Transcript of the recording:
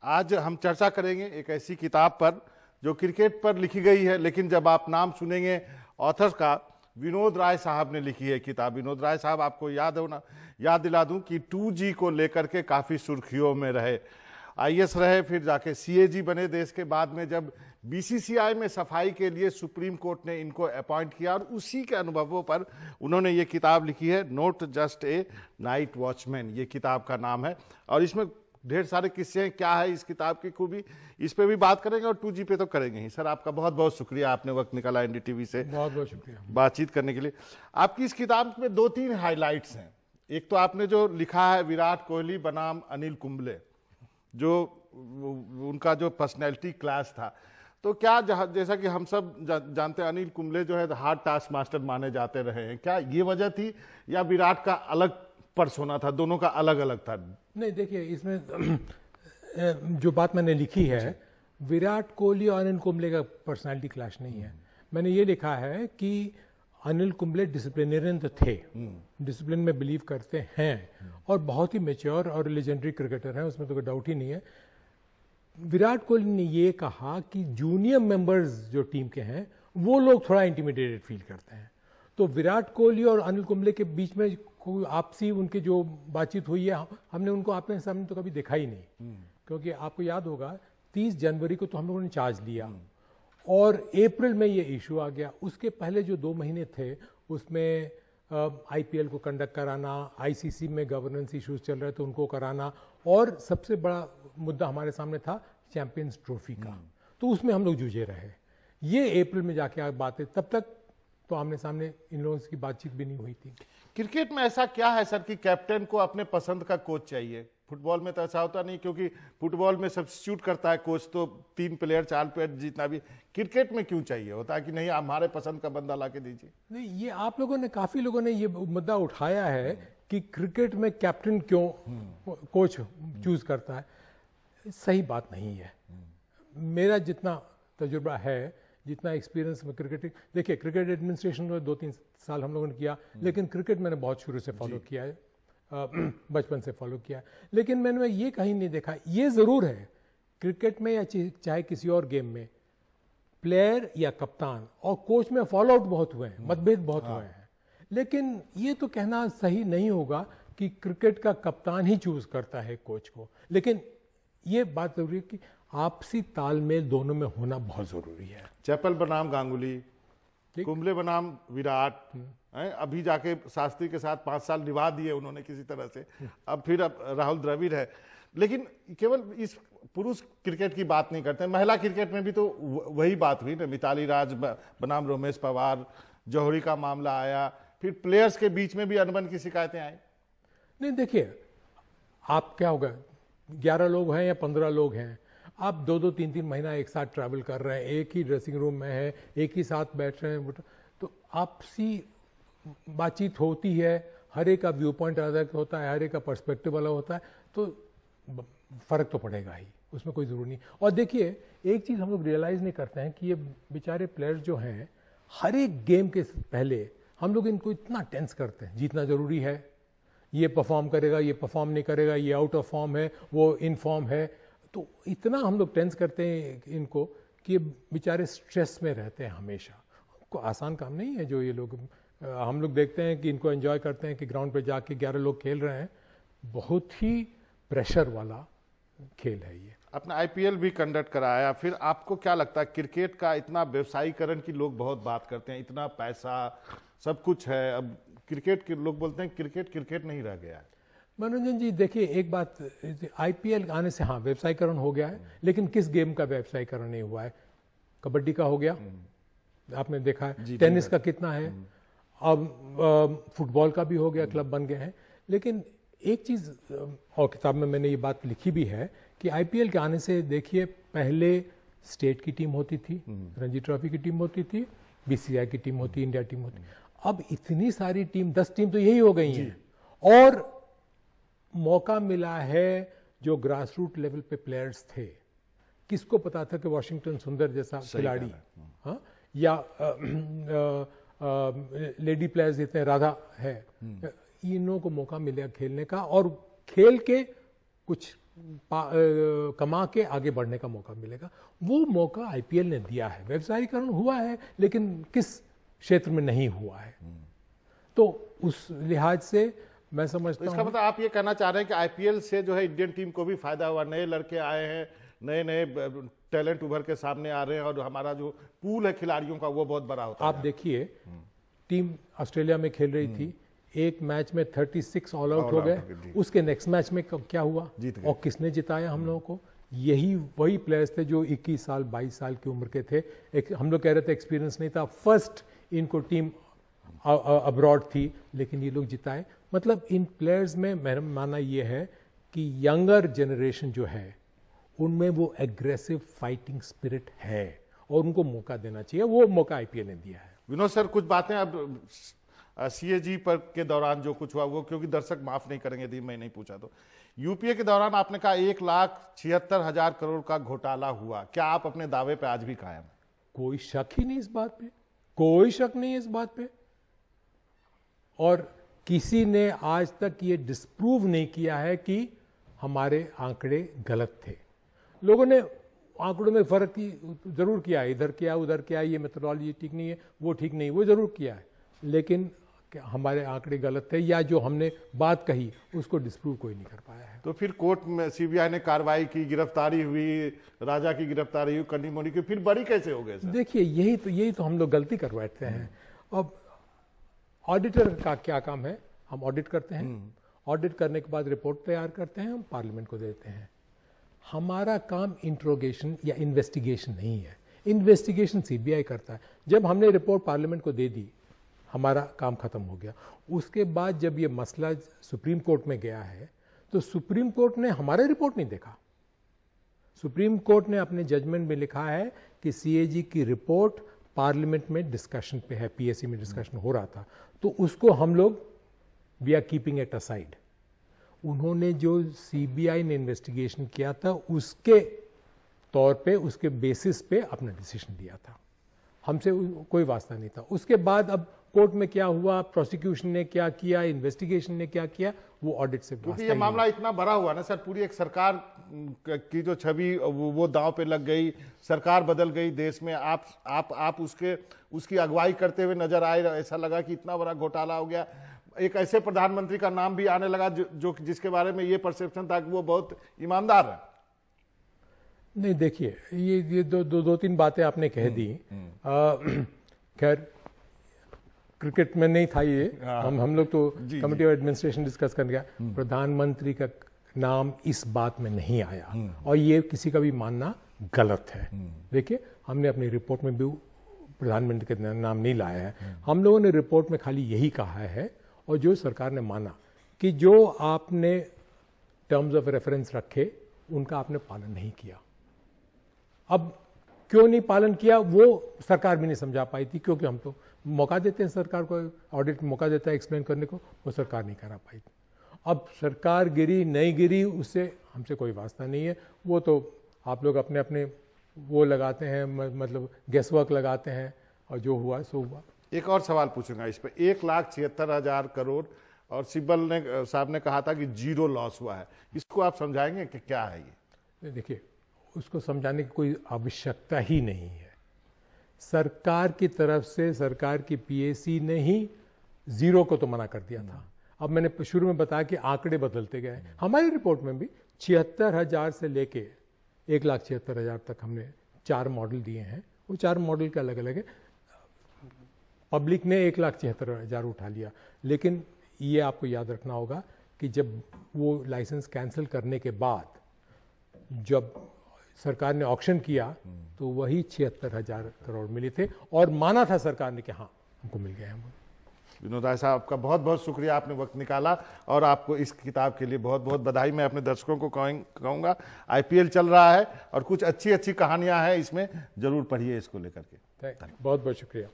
आज हम चर्चा करेंगे एक ऐसी किताब पर जो क्रिकेट पर लिखी गई है, लेकिन जब आप नाम सुनेंगे ऑथर्स का, विनोद राय साहब ने लिखी है किताब। विनोद राय साहब, आपको याद हो ना, याद दिला दूं कि 2G को लेकर के काफ़ी सुर्खियों में रहे, IAS रहे, फिर जाके CAG बने देश के। बाद में जब BCCI में सफाई के लिए सुप्रीम कोर्ट ने इनको अपॉइंट किया और उसी के अनुभवों पर उन्होंने ये किताब लिखी है, not just a night watchman, ये किताब का नाम है। और इसमें ढेर सारे किस्से हैं, क्या है इस किताब की खूबी, इस पे भी बात करेंगे और 2G पे तो करेंगे ही। सर, आपका बहुत बहुत शुक्रिया, आपने वक्त निकाला NDTV से बहुत बहुत शुक्रिया बातचीत करने के लिए। आपकी इस किताब में 2-3 हाइलाइट्स हैं। एक तो आपने जो लिखा है विराट कोहली बनाम अनिल कुंबले, जो उनका जो पर्सनैलिटी क्लास था, तो क्या जैसा कि हम सब जानते हैं अनिल कुंबले जो है हार्ड टास्क मास्टर माने जाते रहे हैं, क्या ये वजह थी या विराट का अलग पर्सोना था, दोनों का अलग अलग था? नहीं, देखिए इसमें जो बात मैंने लिखी है, विराट कोहली और अनिल कुंबले का पर्सनालिटी क्लैश नहीं है। मैंने ये लिखा है कि अनिल कुंबले डिसिप्लिनेरियन तो थे, डिसिप्लिन में बिलीव करते हैं और बहुत ही मेच्योर और लेजेंडरी क्रिकेटर हैं, उसमें तो कोई डाउट ही नहीं है। विराट कोहली ने ये कहा कि जूनियर मेंबर्स जो टीम के हैं वो लोग थोड़ा इंटिमिडेटेड फील करते हैं। तो विराट कोहली और अनिल कुंबले के बीच में कोई आपसी उनकी जो बातचीत हुई है, हमने उनको आपके सामने तो कभी देखा ही नहीं, क्योंकि आपको याद होगा 30 जनवरी को तो हम लोगों ने चार्ज लिया और अप्रैल में ये इशू आ गया। उसके पहले जो 2 महीने थे उसमें IPL को कंडक्ट कराना, ICC में गवर्नेंस इश्यूज चल रहे थे उनको कराना, और सबसे बड़ा मुद्दा हमारे सामने था चैंपियंस ट्रॉफी का, तो उसमें हम लोग जूझे रहे। ये अप्रैल में जाके बातें, तब तक तो आमने सामने इन लोगों की बातचीत भी नहीं हुई थी। क्रिकेट में ऐसा क्या है सर कि कैप्टन को अपने पसंद का कोच चाहिए? फुटबॉल में तो ऐसा होता नहीं, क्योंकि फुटबॉल में सब्स्टिट्यूट करता है कोच, तो 3 प्लेयर 4 प्लेयर जितना भी। क्रिकेट में क्यों चाहिए होता है कि नहीं हमारे पसंद का बंदा ला के दीजिए? नहीं, ये आप लोगों ने, काफी लोगों ने ये मुद्दा उठाया है कि क्रिकेट में कैप्टन क्यों कोच चूज करता है। सही बात नहीं है। मेरा जितना तजुर्बा है, जितना एक्सपीरियंस में क्रिकेट, देखिए क्रिकेट एडमिनिस्ट्रेशन में 2-3 साल हम लोगों ने किया, लेकिन क्रिकेट मैंने बहुत शुरू से फॉलो किया है, बचपन से फॉलो किया है। लेकिन मैंने ये कहीं नहीं देखा, ये जरूर है क्रिकेट में या चाहे किसी और गेम में, प्लेयर या कप्तान और कोच में फॉलो आउट बहुत हुए हैं, मतभेद बहुत हुए हैं। लेकिन ये तो कहना सही नहीं होगा कि क्रिकेट का कप्तान ही चूज करता है कोच को। लेकिन ये बात जरूरी है कि आपसी तालमेल दोनों में होना बहुत जरूरी है। चहल बनाम गांगुली, कुंबले बनाम विराट, अभी जाके शास्त्री के साथ 5 साल निभा दिए उन्होंने किसी तरह से, अब फिर राहुल द्रविड़ है। लेकिन केवल इस पुरुष क्रिकेट की बात नहीं करते, महिला क्रिकेट में भी तो वही बात हुई ना, मिताली राज बनाम रोमेश पवार, जौहरी का मामला आया, फिर प्लेयर्स के बीच में भी अनबन की शिकायतें आई। नहीं, देखिए आप क्या होगा, 11 लोग हैं या 15 लोग हैं, आप 2-2, 3-3 महीना एक साथ ट्रैवल कर रहे हैं, एक ही ड्रेसिंग रूम में है, एक ही साथ बैठ रहे हैं, तो आपसी बातचीत होती है, हर एक का व्यू पॉइंट अलग होता है, हर एक का पर्सपेक्टिव अलग होता है, तो फर्क तो पड़ेगा ही, उसमें कोई जरूरी नहीं। और देखिए एक चीज हम लोग रियलाइज नहीं करते हैं कि ये बेचारे प्लेयर्स जो हैं, हर एक गेम के पहले हम लोग इनको इतना टेंस करते हैं, जीतना जरूरी है, ये परफॉर्म करेगा, ये परफॉर्म नहीं करेगा, ये आउट ऑफ फॉर्म है, वो इन फॉर्म है, तो इतना हम लोग टेंस करते हैं इनको कि ये बेचारे स्ट्रेस में रहते हैं हमेशा। को आसान काम नहीं है जो ये लोग, हम लोग देखते हैं कि इनको एंजॉय करते हैं कि ग्राउंड पे जाके 11 लोग खेल रहे हैं, बहुत ही प्रेशर वाला खेल है ये। अपना IPL भी कंडक्ट कराया, फिर आपको क्या लगता है क्रिकेट का इतना व्यवसायीकरण की लोग बहुत बात करते हैं, इतना पैसा सब कुछ है, अब क्रिकेट के लोग बोलते हैं क्रिकेट नहीं रह गया है। मनोरंजन जी, देखिए एक बात, IPL आने से हाँ व्यवसायीकरण हो गया है, लेकिन किस गेम का व्यवसायीकरण नहीं हुआ है? कबड्डी का हो गया, आपने देखा है, टेनिस का कितना है, अब फुटबॉल का भी हो गया, क्लब बन गए हैं। लेकिन एक चीज, और किताब में मैंने ये बात लिखी भी है कि IPL के आने से देखिए, पहले स्टेट की टीम होती थी, रणजी ट्रॉफी की टीम होती थी, BCCI की टीम होती, इंडिया टीम होती, अब इतनी सारी टीम, 10 टीम तो यही हो गई हैं, और मौका मिला है जो ग्रास रूट लेवल पे प्लेयर्स थे। किसको पता था कि वॉशिंगटन सुंदर जैसा खिलाड़ी, हाँ, या लेडी प्लेयर्स इतने राधा है, इनों को मौका मिला खेलने का, और खेल के कुछ कमा के आगे बढ़ने का मौका मिलेगा। वो मौका आईपीएल ने दिया है। व्यवसायीकरण हुआ है, लेकिन किस क्षेत्र में नहीं हुआ है। तो उस लिहाज से मैं समझता हूं, इसका मतलब आप ये कहना चाह रहे हैं कि आईपीएल से जो है इंडियन टीम को भी फायदा हुआ, नए लड़के आए हैं, नए नए टैलेंट उभर के सामने आ रहे हैं और हमारा जो पूल है खिलाड़ियों का वो बहुत बड़ा होता है। आप देखिए, टीम ऑस्ट्रेलिया में खेल रही थी, एक मैच में 36 ऑल आउट हो गए, उसके नेक्स्ट मैच में क्या हुआ और किसने जिताया हम लोगों को? यही वही प्लेयर्स थे जो 21 साल 22 साल की उम्र के थे। हम लोग कह रहे थे एक्सपीरियंस नहीं था, फर्स्ट इनको टीम अब्रॉड थी, लेकिन ये लोग जिताए। मतलब इन प्लेयर्स में मेरा मानना ये है कि यंगर जनरेशन जो है उनमें वो एग्रेसिव फाइटिंग स्पिरिट है और उनको मौका देना चाहिए। वो मौका आईपीएल ने दिया है। विनोद सर, कुछ बातें अब सीएजी पर के दौरान जो कुछ हुआ वो, क्योंकि दर्शक माफ नहीं करेंगे यदि मैं नहीं पूछा तो, यूपीए के दौरान आपने कहा 1,76,000 करोड़ का घोटाला हुआ, क्या आप अपने दावे पे आज भी कायम हैं? कोई शक ही नहीं इस बात पे, कोई शक नहीं है इस बात पे। और किसी ने आज तक ये डिस्प्रूव नहीं किया है कि हमारे आंकड़े गलत थे। लोगों ने आंकड़ों में फर्क जरूर किया है, इधर किया उधर किया, ये मेथोडोलॉजी ठीक नहीं है, वो ठीक नहीं, वो जरूर किया है, लेकिन हमारे आंकड़े गलत थे या जो हमने बात कही उसको डिस्प्रूव कोई नहीं कर पाया है। तो फिर कोर्ट में सीबीआई ने कार्रवाई की, गिरफ्तारी हुई, राजा की गिरफ्तारी हुई, कन्नीमोनी की, फिर बरी कैसे हो गए सर? देखिए, यही तो हम लोग गलती कर बैठते हैं। अब ऑडिटर का क्या काम है? हम ऑडिट करते हैं, ऑडिट करने के बाद रिपोर्ट तैयार करते हैं, हम पार्लियामेंट को देते हैं। हमारा काम इंट्रोगेशन या इन्वेस्टिगेशन नहीं है। इन्वेस्टिगेशन सीबीआई करता है। जब हमने रिपोर्ट पार्लियामेंट को दे दी, हमारा काम खत्म हो गया। उसके बाद जब ये मसला सुप्रीम कोर्ट में गया है, तो सुप्रीम कोर्ट ने हमारा रिपोर्ट नहीं देखा। सुप्रीम कोर्ट ने अपने जजमेंट में लिखा है कि सीएजी की रिपोर्ट पार्लियामेंट में डिस्कशन पे है, पीएससी में डिस्कशन हो रहा था, तो उसको हम लोग we are keeping it aside. उन्होंने जो सीबीआई ने इन्वेस्टिगेशन किया था उसके तौर पे, उसके बेसिस पे अपना डिसीजन दिया था, हमसे कोई वास्ता नहीं था। उसके बाद अब कोर्ट में क्या हुआ, प्रोसिक्यूशन ने क्या किया, इन्वेस्टिगेशन ने क्या किया, वो ऑडिट से क्योंकि ये मामला इतना बड़ा हुआ ना सर, पूरी एक सरकार की जो छवि वो दांव पे लग गई, सरकार बदल गई देश में, आप उसकी अगुवाई करते हुए नजर आए, ऐसा लगा कि इतना बड़ा घोटाला हो गया। एक ऐसे प्रधानमंत्री का नाम भी आने लगा जो जिसके बारे में ये परसेप्शन था कि वो बहुत ईमानदार है। नहीं, देखिए, ये दो तीन बातें आपने कह दी। खैर, क्रिकेट में नहीं था ये, हम लोग तो कमिटी ऑफ एडमिनिस्ट्रेशन डिस्कस कर गया। प्रधानमंत्री का नाम इस बात में नहीं आया और ये किसी का भी मानना गलत है। देखिए, हमने अपनी रिपोर्ट में भी प्रधानमंत्री का नाम नहीं लाया है। हम लोगों ने रिपोर्ट में खाली यही कहा है, और जो सरकार ने माना कि जो आपने टर्म्स ऑफ रेफरेंस रखे उनका आपने पालन नहीं किया। अब क्यों नहीं पालन किया वो सरकार भी नहीं समझा पाई थी, क्योंकि हम तो मौका देते हैं सरकार को, ऑडिट मौका देता है एक्सप्लेन करने को, वो सरकार नहीं करा पाई। अब सरकार गिरी नहीं गिरी उससे हमसे कोई वास्ता नहीं है। वो तो आप लोग अपने अपने वो लगाते हैं, मतलब गेस वर्क लगाते हैं, और जो हुआ सो हुआ। एक और सवाल पूछूंगा इस पे, 1,76,000 करोड़ और सिब्बल ने साहब ने कहा था कि जीरो लॉस हुआ है, इसको आप समझाएंगे कि क्या है ये? देखिए, उसको समझाने की कोई आवश्यकता ही नहीं है। सरकार की तरफ से, सरकार की पीएसी ने ही जीरो को तो मना कर दिया था। अब मैंने शुरू में बताया कि आंकड़े बदलते गए। हमारी रिपोर्ट में भी 76,000 से लेके 1,76,000 तक हमने 4 मॉडल दिए हैं। वो 4 मॉडल के अलग अलग है। पब्लिक ने 1,76,000 उठा लिया, लेकिन ये आपको याद रखना होगा कि जब वो लाइसेंस कैंसिल करने के बाद जब सरकार ने ऑक्शन किया तो वही 76,000 करोड़ मिले थे, और माना था सरकार ने कि हाँ हमको मिल गया है। विनोद राय साहब का बहुत बहुत शुक्रिया, आपने वक्त निकाला, और आपको इस किताब के लिए बहुत बहुत बधाई। मैं अपने दर्शकों को कहूँगा, आईपीएल चल रहा है और कुछ अच्छी अच्छी कहानियां हैं इसमें, जरूर पढ़िए इसको लेकर के। बहुत बहुत शुक्रिया।